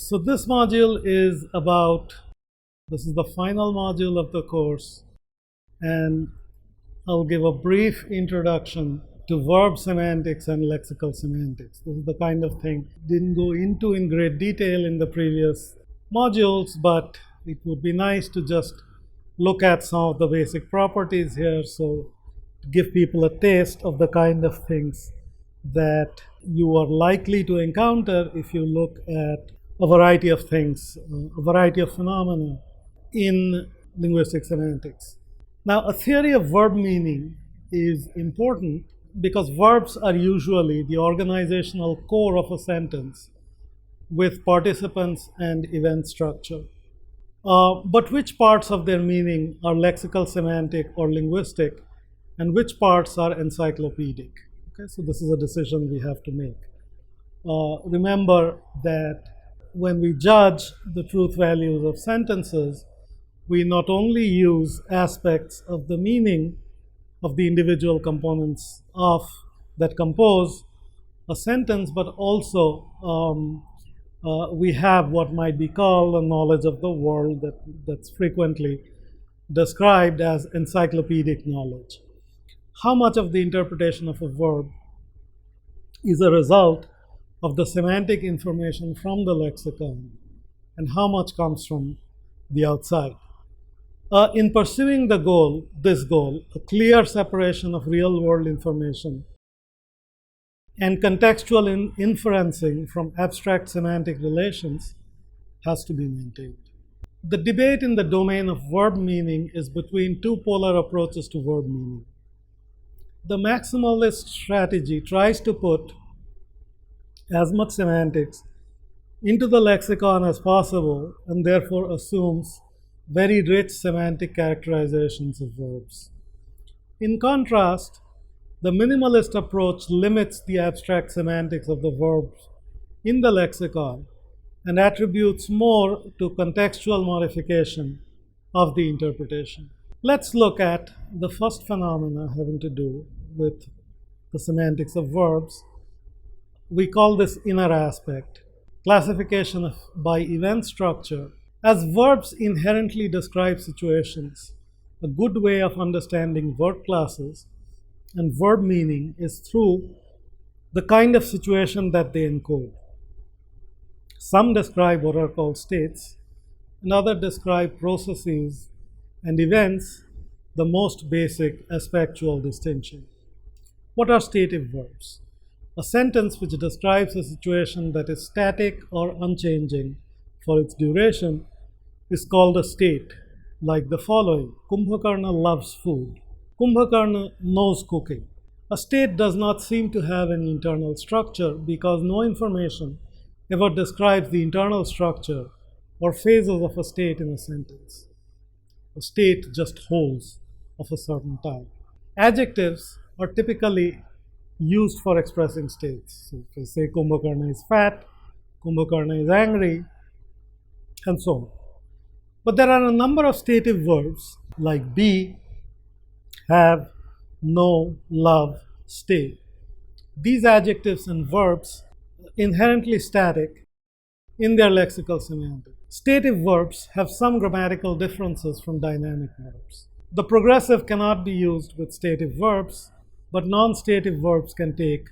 So this module is this is the final module of the course, and I'll give a brief introduction to verb semantics and lexical semantics. This is the kind of thing didn't go into in great detail in the previous modules, but it would be nice to just look at some of the basic properties here, so to give people a taste of the kind of things that you are likely to encounter if you look at a variety of things, a variety of phenomena in linguistic semantics. Now, a theory of verb meaning is important because verbs are usually the organizational core of a sentence with participants and event structure. But which parts of their meaning are lexical, semantic, or linguistic, and which parts are encyclopedic? Okay, so this is a decision we have to make. Remember that when we judge the truth values of sentences, we not only use aspects of the meaning of the individual components that compose a sentence, but also we have what might be called a knowledge of the world that's frequently described as encyclopedic knowledge. How much of the interpretation of a verb is a result of the semantic information from the lexicon, and how much comes from the outside? In pursuing this goal, a clear separation of real-world information and contextual inferencing from abstract semantic relations has to be maintained. The debate in the domain of verb meaning is between two polar approaches to verb meaning. The maximalist strategy tries to put as much semantics into the lexicon as possible and therefore assumes very rich semantic characterizations of verbs. In contrast, the minimalist approach limits the abstract semantics of the verbs in the lexicon and attributes more to contextual modification of the interpretation. Let's look at the first phenomena having to do with the semantics of verbs. We call this inner aspect, classification by event structure. As verbs inherently describe situations, a good way of understanding verb classes and verb meaning is through the kind of situation that they encode. Some describe what are called states, and others describe processes and events, the most basic aspectual distinction. What are stative verbs? A sentence which describes a situation that is static or unchanging for its duration is called a state, like the following: Kumbhakarna loves food. Kumbhakarna knows cooking. A state does not seem to have any internal structure because no information ever describes the internal structure or phases of a state in a sentence. A state just holds of a certain type. Adjectives are typically used for expressing states. So if I say Kumbhakarna is fat, Kumbhakarna is angry, and so on. But there are a number of stative verbs like be, have, know, love, stay. These adjectives and verbs are inherently static in their lexical semantics. Stative verbs have some grammatical differences from dynamic verbs. The progressive cannot be used with stative verbs, but non-stative verbs can take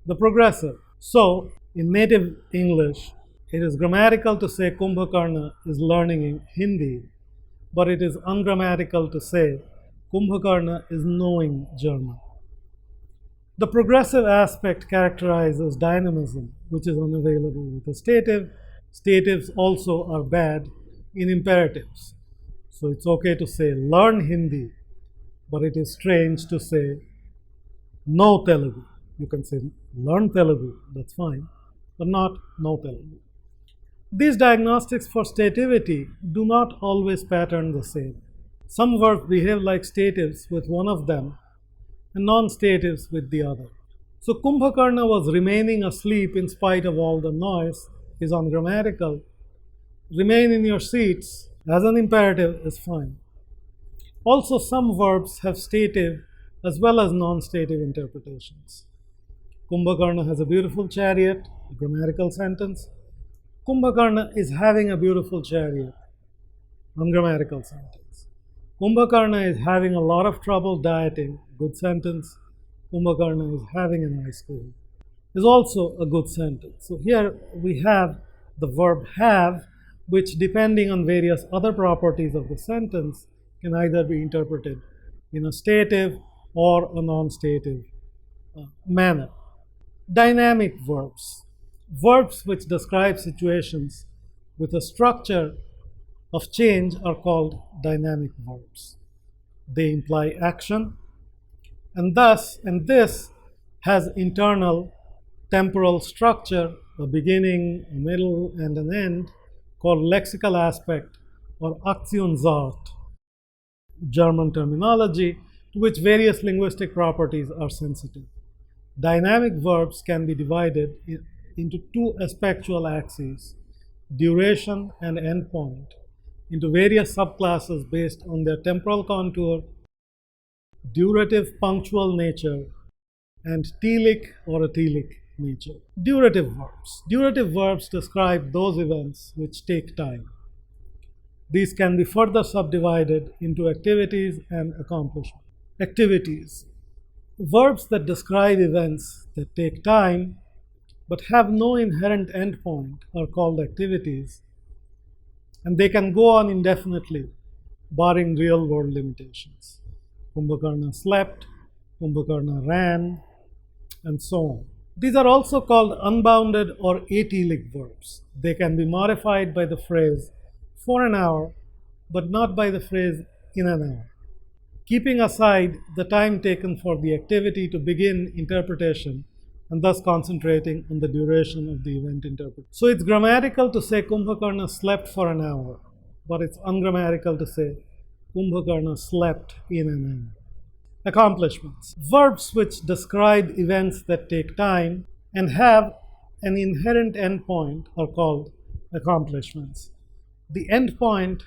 the progressive. So, in native English, it is grammatical to say Kumbhakarna is learning Hindi, but it is ungrammatical to say Kumbhakarna is knowing German. The progressive aspect characterizes dynamism, which is unavailable with a stative. Statives also are bad in imperatives. So it's okay to say learn Hindi, but it is strange to say know Telugu. You can say learn Telugu, that's fine, but not know Telugu. These diagnostics for stativity do not always pattern the same. Some verbs behave like statives with one of them and non-statives with the other. So Kumbhakarna was remaining asleep in spite of all the noise is ungrammatical. Remain in your seats as an imperative is fine. Also, some verbs have stative as well as non-stative interpretations. Kumbhakarna has a beautiful chariot, a grammatical sentence. Kumbhakarna is having a beautiful chariot. Ungrammatical sentence. Kumbhakarna is having a lot of trouble dieting. Good sentence. Kumbhakarna is having an ice cream. Is also a good sentence. So here we have the verb have, which depending on various other properties of the sentence can either be interpreted in a stative or a non-stative manner. Dynamic verbs. Verbs which describe situations with a structure of change are called dynamic verbs. They imply action, and this has internal temporal structure, a beginning, a middle, and an end, called lexical aspect or Aktionsart, German terminology, to which various linguistic properties are sensitive. Dynamic verbs can be divided into two aspectual axes, duration and endpoint, into various subclasses based on their temporal contour, durative punctual nature, and telic or atelic nature. Durative verbs. Durative verbs describe those events which take time. These can be further subdivided into activities and accomplishments. Activities. Verbs that describe events that take time but have no inherent endpoint are called activities, and they can go on indefinitely, barring real-world limitations. Kumbhakarna slept, Kumbhakarna ran, and so on. These are also called unbounded or atelic verbs. They can be modified by the phrase for an hour, but not by the phrase in an hour, keeping aside the time taken for the activity to begin interpretation and thus concentrating on the duration of the event interpretation. So it's grammatical to say Kumbhakarna slept for an hour, but it's ungrammatical to say Kumbhakarna slept in an hour. Accomplishments. Verbs which describe events that take time and have an inherent endpoint are called accomplishments. The endpoint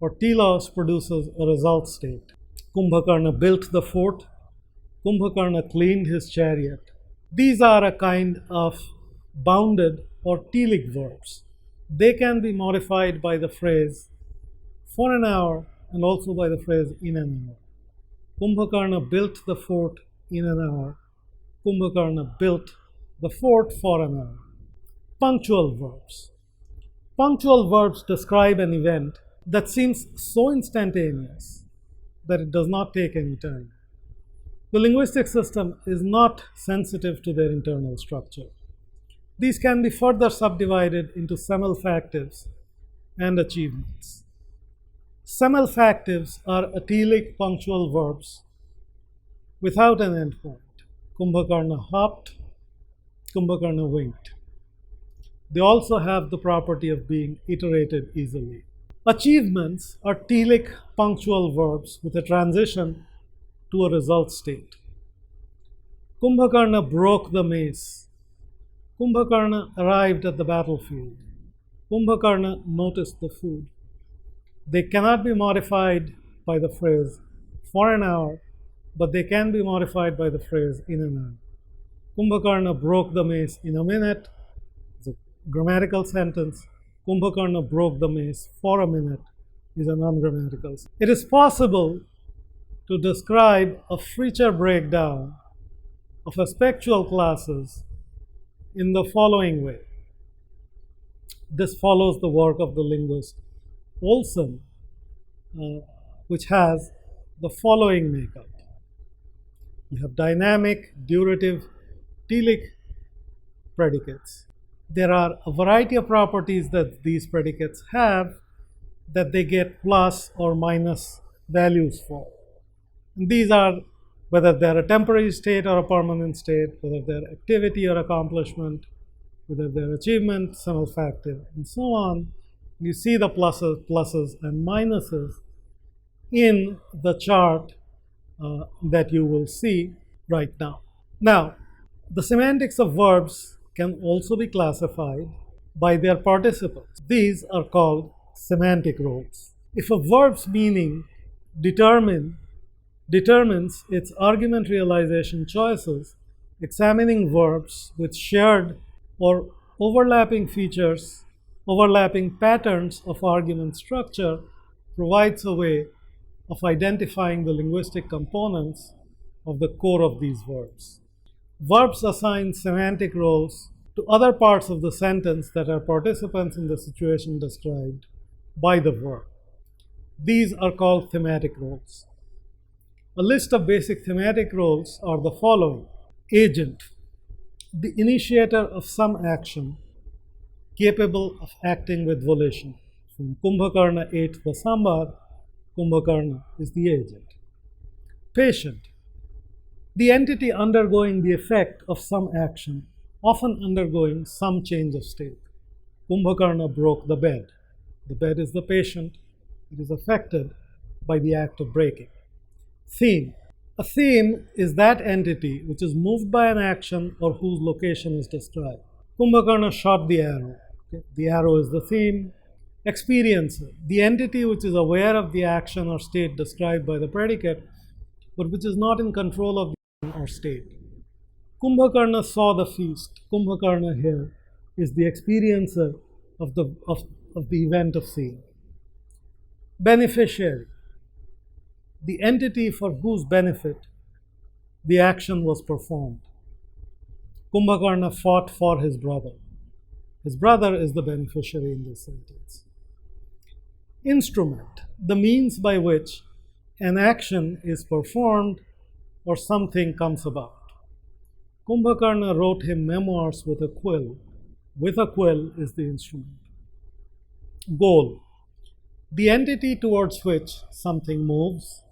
or telos produces a result state. Kumbhakarna built the fort. Kumbhakarna cleaned his chariot. These are a kind of bounded or telic verbs. They can be modified by the phrase for an hour and also by the phrase in an hour. Kumbhakarna built the fort in an hour. Kumbhakarna built the fort for an hour. Punctual verbs. Punctual verbs describe an event that seems so instantaneous that it does not take any time. The linguistic system is not sensitive to their internal structure. These can be further subdivided into semalfactives and achievements. Semalfactives are atelic punctual verbs without an endpoint. Kumbhakarna hopped, Kumbhakarna winked. They also have the property of being iterated easily. Achievements are telic punctual verbs with a transition to a result state. Kumbhakarna broke the mace. Kumbhakarna arrived at the battlefield. Kumbhakarna noticed the food. They cannot be modified by the phrase for an hour, but they can be modified by the phrase in an hour. Kumbhakarna broke the mace in a minute. It's a grammatical sentence. Kumbhakarna broke the mace for a minute is a non-grammatical sentence. It is possible to describe a feature breakdown of aspectual classes in the following way. This follows the work of the linguist Olson, which has the following makeup. You have dynamic, durative, telic predicates. There are a variety of properties that these predicates have that they get plus or minus values for. And these are whether they're a temporary state or a permanent state, whether they're activity or accomplishment, whether they're achievement, semalfactive, and so on. You see the pluses and minuses in the chart that you will see right now. Now, the semantics of verbs can also be classified by their participles. These are called semantic roles. If a verb's meaning determines its argument realization choices, examining verbs with shared or overlapping features Overlapping patterns of argument structure provides a way of identifying the linguistic components of the core of these verbs. Verbs assign semantic roles to other parts of the sentence that are participants in the situation described by the verb. These are called thematic roles. A list of basic thematic roles are the following. Agent, the initiator of some action capable of acting with volition. When Kumbhakarna ate the sambar, Kumbhakarna is the agent. Patient, the entity undergoing the effect of some action, often undergoing some change of state. Kumbhakarna broke the bed. The bed is the patient. It is affected by the act of breaking. Theme. A theme is that entity which is moved by an action or whose location is described. Kumbhakarna shot the arrow. Okay. The arrow is the theme. Experiencer. The entity which is aware of the action or state described by the predicate, but which is not in control of the action or state. Kumbhakarna saw the feast. Kumbhakarna here is the experiencer of the event of seeing. Beneficiary, the entity for whose benefit the action was performed. Kumbhakarna fought for his brother. His brother is the beneficiary in this sentence. Instrument, the means by which an action is performed or something comes about. Kumbhakarna wrote him memoirs with a quill. With a quill is the instrument. Goal, the entity towards which something moves,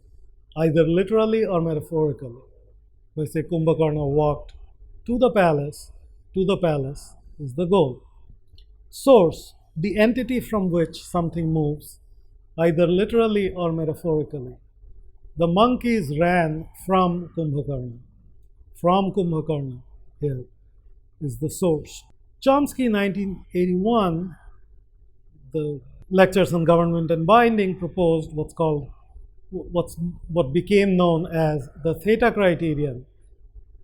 either literally or metaphorically. If I say Kumbhakarna walked to the palace is the goal. Source, the entity from which something moves, either literally or metaphorically. The monkeys ran from Kumbhakarna. From Kumbhakarna here is the source. Chomsky, 1981, the Lectures on Government and Binding, proposed what became known as the Theta Criterion,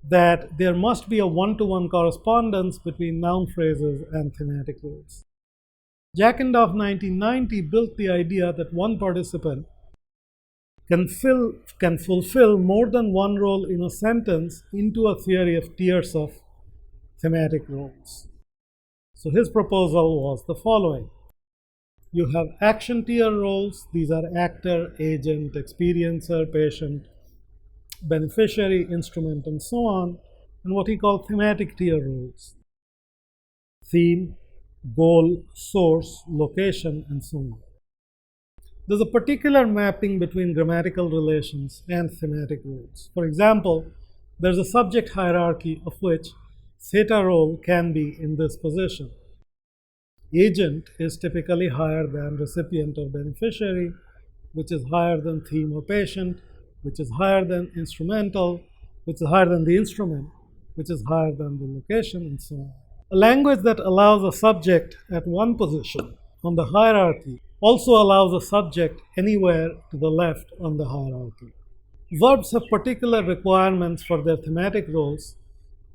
that there must be a one-to-one correspondence between noun phrases and thematic roles. Jackendorf, 1990, built the idea that one participant can fulfill more than one role in a sentence into a theory of tiers of thematic roles. So his proposal was the following. You have action tier roles. These are actor, agent, experiencer, patient, beneficiary, instrument, and so on, and what he called thematic tier roles. Theme, goal, source, location, and so on. There's a particular mapping between grammatical relations and thematic roles. For example, there's a subject hierarchy of which theta role can be in this position. Agent is typically higher than recipient or beneficiary, which is higher than theme or patient, which is higher than instrumental, which is higher than the instrument, which is higher than the location, and so on. A language that allows a subject at one position on the hierarchy also allows a subject anywhere to the left on the hierarchy. Verbs have particular requirements for their thematic roles,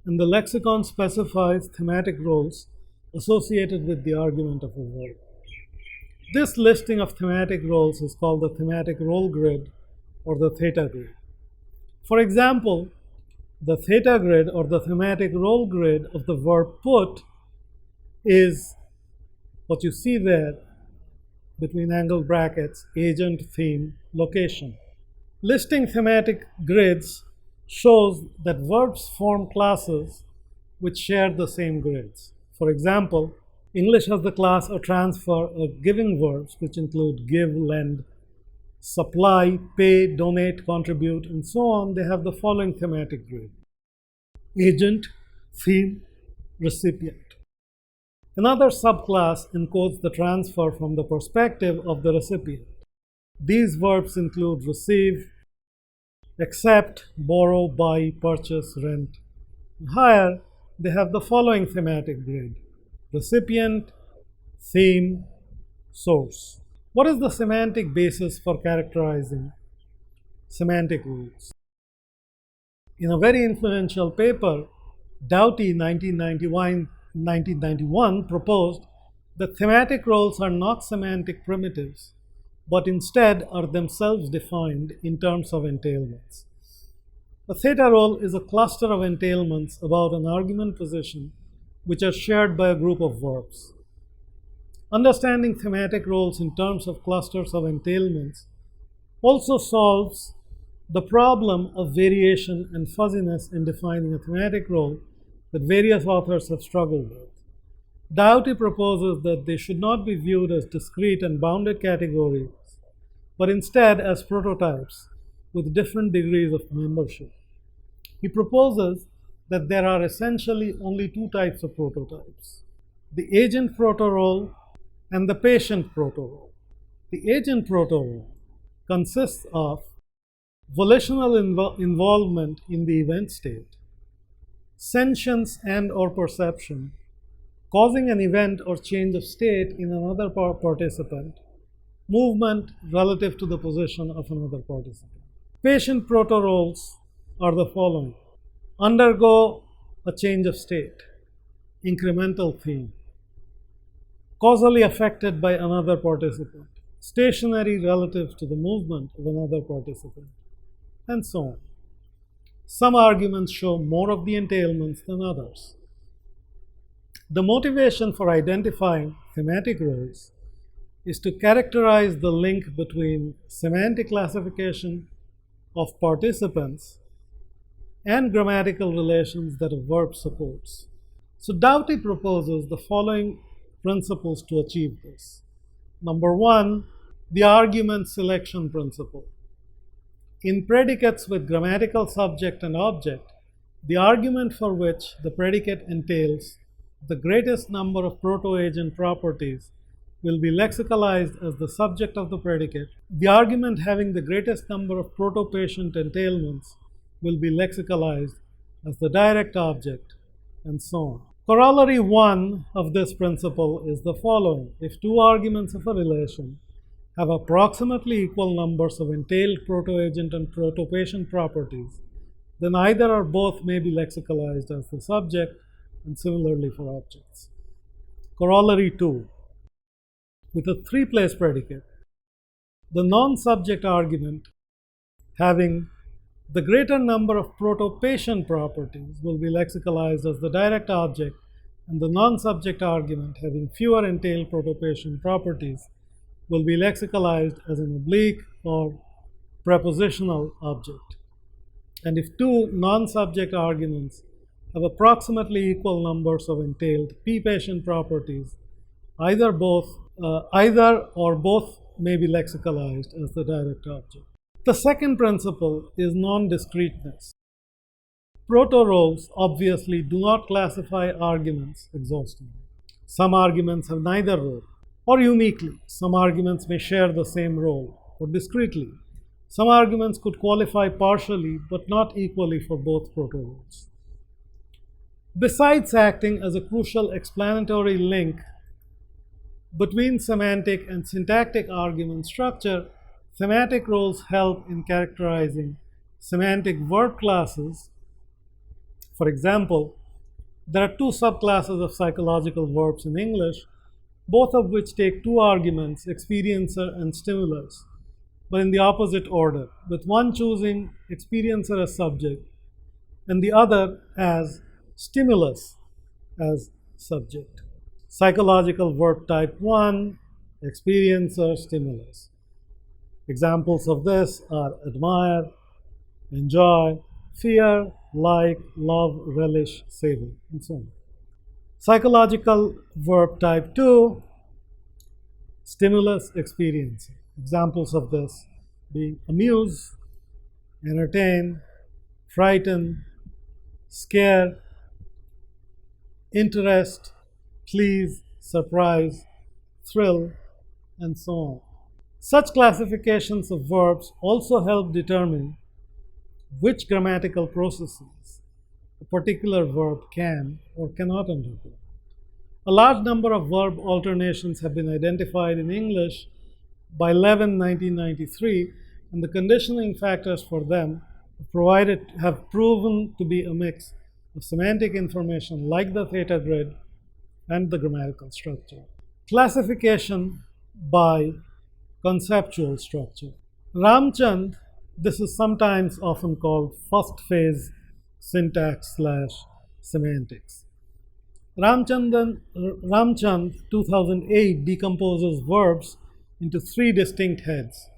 and the lexicon specifies thematic roles associated with the argument of a verb. This listing of thematic roles is called the thematic role grid or the theta grid. For example, the theta grid or the thematic role grid of the verb put is what you see there between angled brackets, agent, theme, location. Listing thematic grids shows that verbs form classes which share the same grids. For example, English has the class or transfer of giving verbs, which include give, lend, supply, pay, donate, contribute, and so on. They have the following thematic grid: agent, theme, recipient. Another subclass encodes the transfer from the perspective of the recipient. These verbs include receive, accept, borrow, buy, purchase, rent. Higher, they have the following thematic grid: recipient, theme, source. What is the semantic basis for characterizing semantic roles? In a very influential paper, Doughty, 1991, proposed The thematic roles are not semantic primitives, but instead are themselves defined in terms of entailments. A theta role is a cluster of entailments about an argument position which are shared by a group of verbs. Understanding thematic roles in terms of clusters of entailments also solves the problem of variation and fuzziness in defining a thematic role that various authors have struggled with. Doughty proposes that they should not be viewed as discrete and bounded categories, but instead as prototypes with different degrees of membership. He proposes that there are essentially only two types of prototypes: the agent proto-role and the patient proto-role. The agent proto-role consists of volitional involvement in the event state, sentience and or perception, causing an event or change of state in another participant, movement relative to the position of another participant. Patient proto-roles are the following: undergo a change of state, incremental theme, causally affected by another participant, stationary relative to the movement of another participant, and so on. Some arguments show more of the entailments than others. The motivation for identifying thematic roles is to characterize the link between semantic classification of participants and grammatical relations that a verb supports. So Doughty proposes the following principles to achieve this. Number one, the argument selection principle. In predicates with grammatical subject and object, the argument for which the predicate entails the greatest number of proto-agent properties will be lexicalized as the subject of the predicate. The argument having the greatest number of proto-patient entailments will be lexicalized as the direct object, and so on. Corollary 1 of this principle is the following: if two arguments of a relation have approximately equal numbers of entailed proto-agent and proto-patient properties, then either or both may be lexicalized as the subject, and similarly for objects. Corollary 2. With a three-place predicate, the non-subject argument having the greater number of proto-patient properties will be lexicalized as the direct object, and the non-subject argument having fewer entailed proto-patient properties will be lexicalized as an oblique or prepositional object. And if two non-subject arguments have approximately equal numbers of entailed p-patient properties, either or both may be lexicalized as the direct object. The second principle is non-discreteness. Proto-roles obviously do not classify arguments exhaustively. Some arguments have neither role, or uniquely. Some arguments may share the same role, or discretely. Some arguments could qualify partially but not equally for both proto-roles. Besides acting as a crucial explanatory link between semantic and syntactic argument structure, thematic roles help in characterizing semantic verb classes. For example, there are two subclasses of psychological verbs in English, both of which take two arguments, experiencer and stimulus, but in the opposite order, with one choosing experiencer as subject and the other as stimulus as subject. Psychological verb type 1, experiencer, stimulus. Examples of this are admire, enjoy, fear, like, love, relish, savor, and so on. Psychological verb type 2, stimulus, experiencer. Examples of this being amuse, entertain, frighten, scare, interest, please, surprise, thrill, and so on. Such classifications of verbs also help determine which grammatical processes a particular verb can or cannot undergo. A large number of verb alternations have been identified in English by Levin 1993, and the conditioning factors for them have proven to be a mix of semantic information like the theta grid and the grammatical structure. Classification by conceptual structure. Ramchand, this is sometimes often called first phase syntax / semantics. Ramchand 2008 decomposes verbs into three distinct heads,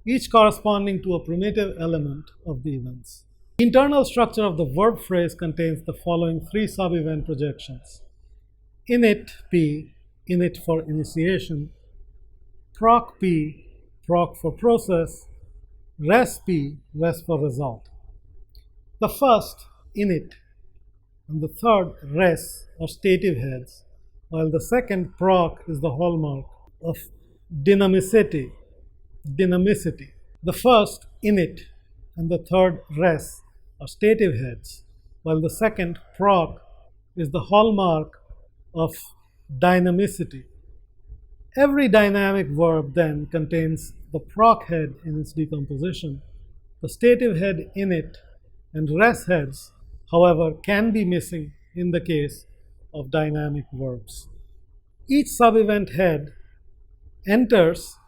each corresponding to a primitive element of the events. The internal structure of the verb phrase contains the following three sub-event projections: init P, init for initiation; proc P, proc for process; res P, res for result. The first, init, and the third, res, are stative heads, while the second, proc, is the hallmark of dynamicity. The first, init, and the third, res, are stative heads, while the second, proc, is the hallmark of dynamicity. Every dynamic verb then contains the proc head in its decomposition. The stative head init and res heads, however, can be missing in the case of dynamic verbs. Each sub-event head enters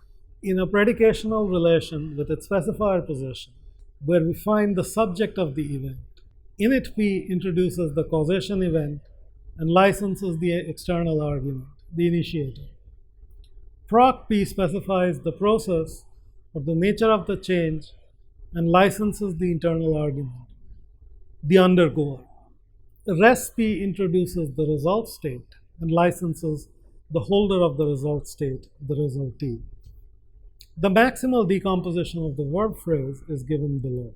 in a predicational relation with its specifier position, where we find the subject of the event. Init P introduces the causation event and licenses the external argument, the initiator. Proc P specifies the process or the nature of the change and licenses the internal argument, the undergoer. Res P introduces the result state and licenses the holder of the result state, the resultee. The maximal decomposition of the verb phrase is given below.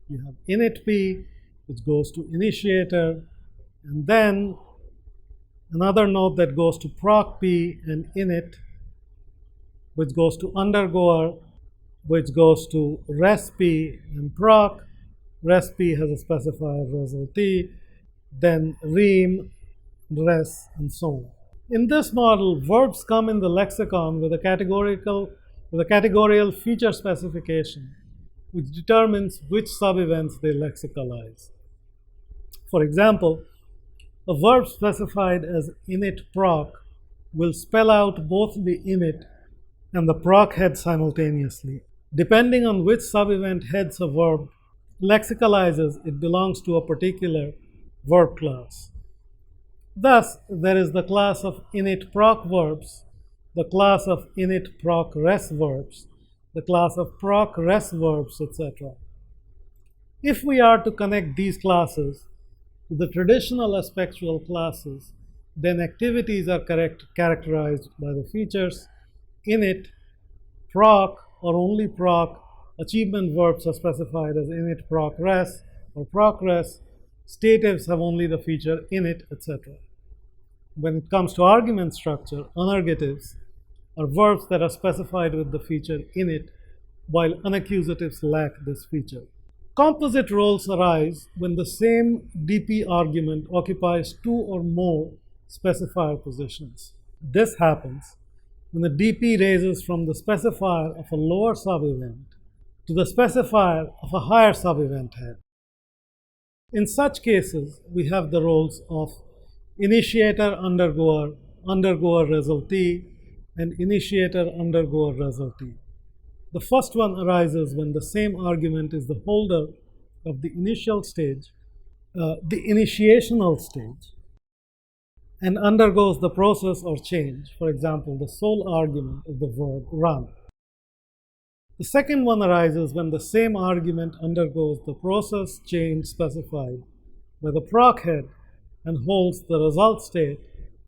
You have init P, which goes to initiator, and then another node that goes to proc P and init, which goes to undergoer, which goes to res P and proc. Res P has a specifier resultee, then rem, res, and so on. In this model, verbs come in the lexicon with a categorical feature specification, which determines which sub-events they lexicalize. For example, a verb specified as init proc will spell out both the init and the proc head simultaneously. Depending on which sub-event heads a verb lexicalizes, it belongs to a particular verb class. Thus, there is the class of init proc verbs, the class of init proc res verbs, the class of proc res verbs, etc. If we are to connect these classes to the traditional aspectual classes, then activities are characterized by the features init, proc, or only proc. Achievement verbs are specified as init proc res or proc res. Statives have only the feature init, etc. When it comes to argument structure, unergatives are verbs that are specified with the feature init, while unaccusatives lack this feature. Composite roles arise when the same DP argument occupies two or more specifier positions. This happens when the DP raises from the specifier of a lower sub-event to the specifier of a higher sub-event head. In such cases, we have the roles of initiator undergoer, undergoer resultee, and initiator undergoer resultee. The first one arises when the same argument is the holder of the initial stage, the initiational stage, and undergoes the process or change, for example, the sole argument of the verb run. The second one arises when the same argument undergoes the process change specified by the proc head and holds the result state,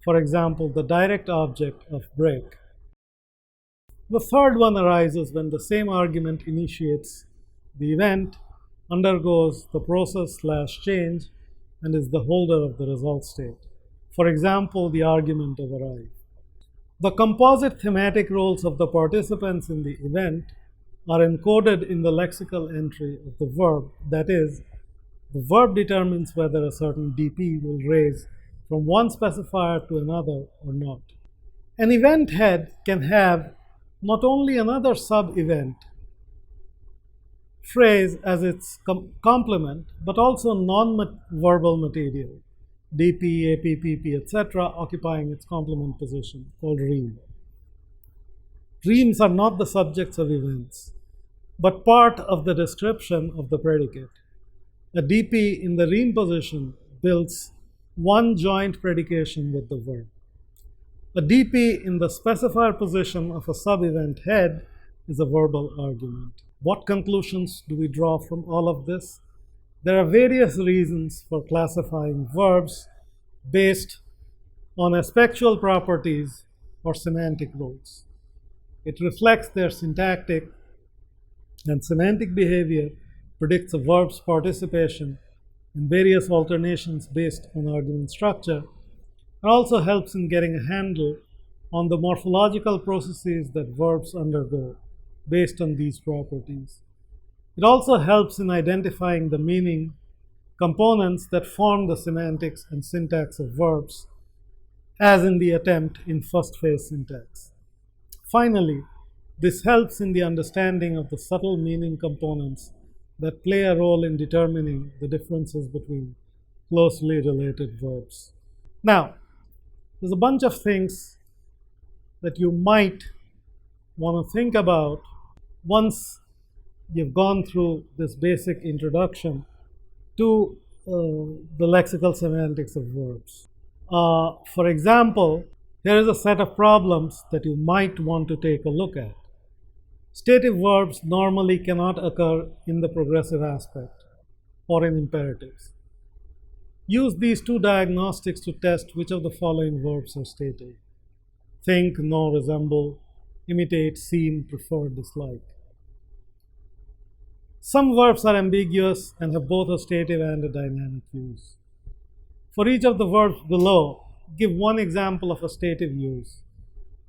for example, the direct object of break. The third one arises when the same argument initiates the event, undergoes the process / change, and is the holder of the result state. For example, the argument of arrive. The composite thematic roles of the participants in the event are encoded in the lexical entry of the verb. That is, the verb determines whether a certain DP will raise from one specifier to another or not. An event head can have not only another sub-event phrase as its complement, but also non-verbal material. DP, AP, PP, etc., occupying its complement position, called reem. Reems are not the subjects of events, but part of the description of the predicate. A DP in the reem position builds one joint predication with the verb. A DP in the specifier position of a sub-event head is a verbal argument. What conclusions do we draw from all of this? There are various reasons for classifying verbs based on aspectual properties or semantic roles. It reflects their syntactic and semantic behavior, predicts a verb's participation in various alternations based on argument structure, and also helps in getting a handle on the morphological processes that verbs undergo based on these properties. It also helps in identifying the meaning components that form the semantics and syntax of verbs, as in the attempt in first phase syntax. Finally, this helps in the understanding of the subtle meaning components that play a role in determining the differences between closely related verbs. Now, there's a bunch of things that you might want to think about once you've gone through this basic introduction to the lexical semantics of verbs. For example, here is a set of problems that you might want to take a look at. Stative verbs normally cannot occur in the progressive aspect or in imperatives. Use these two diagnostics to test which of the following verbs are stative. Think, know, resemble, imitate, seem, prefer, dislike. Some verbs are ambiguous and have both a stative and a dynamic use. For each of the verbs below, give one example of a stative use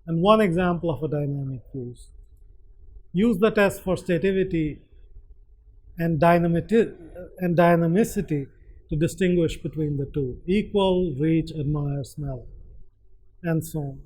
and one example of a dynamic use. Use the test for stativity and dynamicity to distinguish between the two. Equal, reach, admire, smell, and so on.